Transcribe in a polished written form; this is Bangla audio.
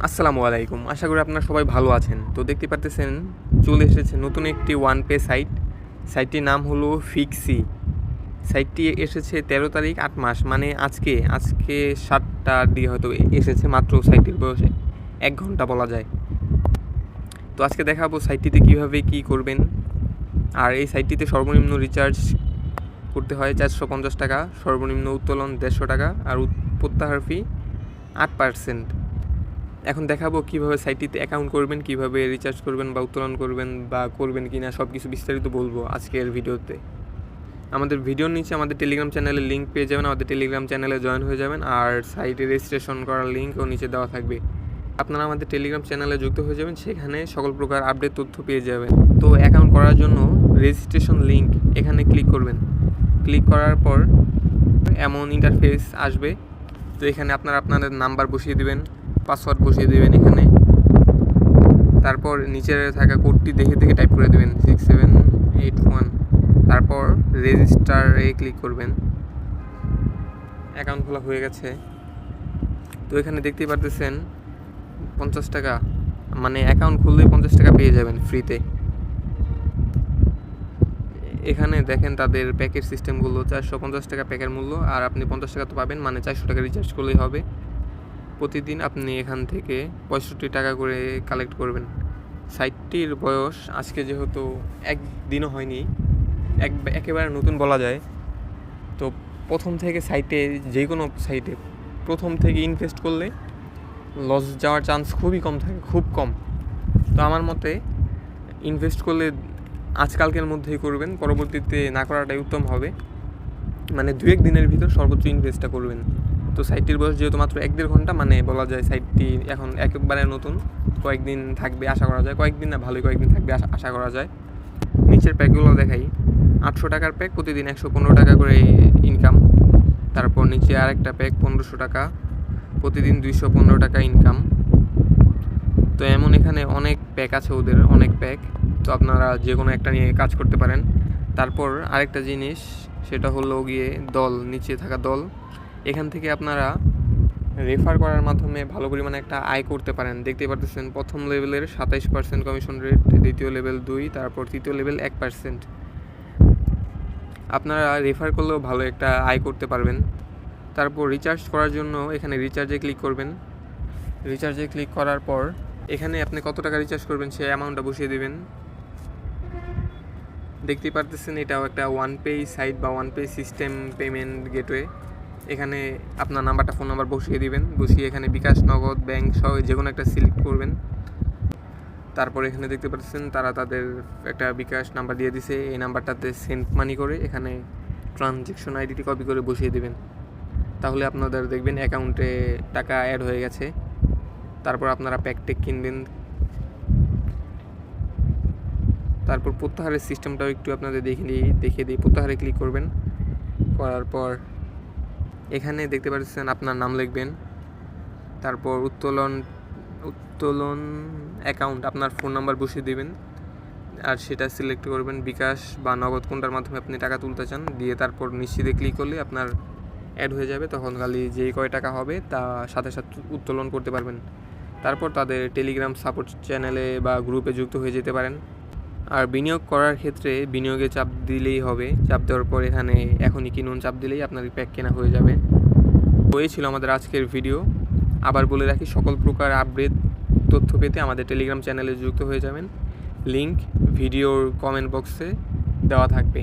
আসসালামু আলাইকুম। আশা করি আপনারা সবাই ভালো আছেন। তো দেখতে পারতেছেন চলে এসেছে নতুন একটি ওয়ান পে সাইট। সাইটটির নাম হলো ফিক্সি। সাইটটি এসেছে 13 তারিখ 8 মাস, মানে আজকে 7টা দিয়ে হয়তো এসেছে। মাত্র সাইটটির বয়স 1 ঘন্টা বলা যায়। তো আজকে দেখাবো সাইটটিতে কীভাবে কী করবেন। আর এই সাইটটিতে সর্বনিম্ন রিচার্জ করতে হয় 450 টাকা, সর্বনিম্ন উত্তোলন 150 টাকা, আর প্রত্যাহার ফি 8%। এখন দেখাবো কীভাবে সাইটটিতে অ্যাকাউন্ট করবেন, কীভাবে রিচার্জ করবেন বা উত্তোলন করবেন বা করবেন কি না, সব কিছু বিস্তারিত বলবো আজকের ভিডিওতে। আমাদের ভিডিওর নিচে আমাদের টেলিগ্রাম চ্যানেলের লিঙ্ক পেয়ে যাবেন, আমাদের টেলিগ্রাম চ্যানেলে জয়েন হয়ে যাবেন। আর সাইটে রেজিস্ট্রেশন করার লিঙ্কও নিচে দেওয়া থাকবে। আপনারা আমাদের টেলিগ্রাম চ্যানেলে যুক্ত হয়ে যাবেন, সেখানে সকল প্রকার আপডেট তথ্য পেয়ে যাবেন। তো অ্যাকাউন্ট করার জন্য রেজিস্ট্রেশন লিঙ্ক এখানে ক্লিক করবেন। ক্লিক করার পর এমন ইন্টারফেস আসবে। তো এখানে আপনারা আপনাদের নাম্বার বসিয়ে দিবেন, পাসওয়ার্ড বসিয়ে দেবেন এখানে। তারপর নিচে থাকা কোডটি দেখে দেখে টাইপ করে দেবেন 6781। তারপর রেজিস্টারে ক্লিক করবেন। অ্যাকাউন্ট খোলা হয়ে গেছে। তো এখানে দেখতেই পারতেছেন 50 টাকা, মানে অ্যাকাউন্ট খুললেই 50 টাকা পেয়ে যাবেন ফ্রিতে। এখানে দেখেন তাদের প্যাকের সিস্টেমগুলো। 450 টাকা প্যাকের মূল্য, আর আপনি 50 টাকা তো পাবেন, মানে 400 টাকা রিচার্জ করলেই হবে। প্রতিদিন আপনি এখান থেকে 65 টাকা করে কালেক্ট করবেন। সাইটটির বয়স আজকে যেহেতু একদিনও হয়নি, একেবারে নতুন বলা যায়। তো প্রথম থেকে সাইটে, যে কোনো সাইটে প্রথম থেকে ইনভেস্ট করলে লস যাওয়ার চান্স খুবই কম থাকে, খুব কম। তো আমার মতে ইনভেস্ট করলে আজকালকের মধ্যেই করবেন, পরবর্তীতে না করাটাই উত্তম হবে। মানে 2-1 দিনের ভিতর সর্বোচ্চ ইনভেস্টটা করবেন। তো সাইটটির বয়স যেহেতু মাত্র 1-1.5 ঘন্টা, মানে বলা যায় সাইটটি এখন একেবারে নতুন। কয়েকদিন থাকবে আশা করা যায়, কয়েকদিন না ভালোই কয়েকদিন থাকবে আশা করা যায়। নিচের প্যাকগুলো দেখাই। 800 টাকার প্যাক, প্রতিদিন 115 টাকা করে ইনকাম। তারপর নিচে আরেকটা প্যাক 1500 টাকা, প্রতিদিন 215 টাকা ইনকাম। তো এমন এখানে অনেক প্যাক আছে, ওদের অনেক প্যাক। তো আপনারা যে কোনো একটা নিয়ে কাজ করতে পারেন। তারপর আরেকটা জিনিস, সেটা হলো গিয়ে দল, নিচে থাকা দল। এখান থেকে আপনারা রেফার করার মাধ্যমে ভালো পরিমাণে একটা আয় করতে পারেন। দেখতে পারতেছেন প্রথম লেভেলের 27% কমিশন রেট, দ্বিতীয় লেভেল 2, তারপর তৃতীয় লেভেল 1%। আপনারা রেফার করলেও ভালো একটা আয় করতে পারবেন। তারপর রিচার্জ করার জন্য এখানে রিচার্জে ক্লিক করবেন। রিচার্জে ক্লিক করার পর এখানে আপনি কত টাকা রিচার্জ করবেন সেই অ্যামাউন্টটা বসিয়ে দেবেন। দেখতেই পারতেছেন এটাও একটা ওয়ান পে সাইট বা one pay system payment gateway. এখানে আপনার নাম্বারটা, ফোন নাম্বার বসিয়ে দিবেন। বসিয়ে এখানে বিকাশ, নগদ, ব্যাংক সহ যে কোনো একটা সিলেক্ট করবেন। তারপর এখানে দেখতে পাচ্ছেন তারা তাদের একটা বিকাশ নাম্বার দিয়ে দিছে। এই নাম্বারটাতে সেন্ড মানি করে এখানে ট্রানজ্যাকশন আইডিটি কপি করে বসিয়ে দেবেন। তাহলে আপনাদের দেখবেন অ্যাকাউন্টে টাকা অ্যাড হয়ে গেছে। তারপর আপনারা প্যাকটেক কিনবেন। তারপর প্রত্যাহারের সিস্টেমটাও একটু আপনাদের দেখিয়ে দিই। প্রত্যাহারে ক্লিক করবেন। করার পর এখানে দেখতে পাচ্ছেন আপনার নাম লিখবেন। তারপর উত্তোলন অ্যাকাউন্ট, আপনার ফোন নাম্বার বসিয়ে দেবেন আর সেটা সিলেক্ট করবেন। বিকাশ বা নগদ কোনটার মাধ্যমে আপনি টাকা তুলতে চান দিয়ে তারপর নিশ্চিতে ক্লিক করলে আপনার অ্যাড হয়ে যাবে। তখন খালি যেই কয় টাকা হবে তা সাথে সাথে উত্তোলন করতে পারবেন। তারপর তাদের টেলিগ্রাম সাপোর্ট চ্যানেলে বা গ্রুপে যুক্ত হয়ে যেতে পারেন। আর বিনিয়োগ করার ক্ষেত্রে বিনিয়োগে চাপ দিলেই হবে। চাপ দেওয়ার পর এখানে এখনই কিনুন চাপ দিলেই আপনার প্যাক কেনা হয়ে যাবে। তো এই ছিল আমাদের আজকের ভিডিও। আবার বলে রাখি, সকল প্রকার আপডেট তথ্য পেতে আমাদের টেলিগ্রাম চ্যানেলে যুক্ত হয়ে যাবেন। লিংক ভিডিওর কমেন্ট বক্সে দেওয়া থাকবে।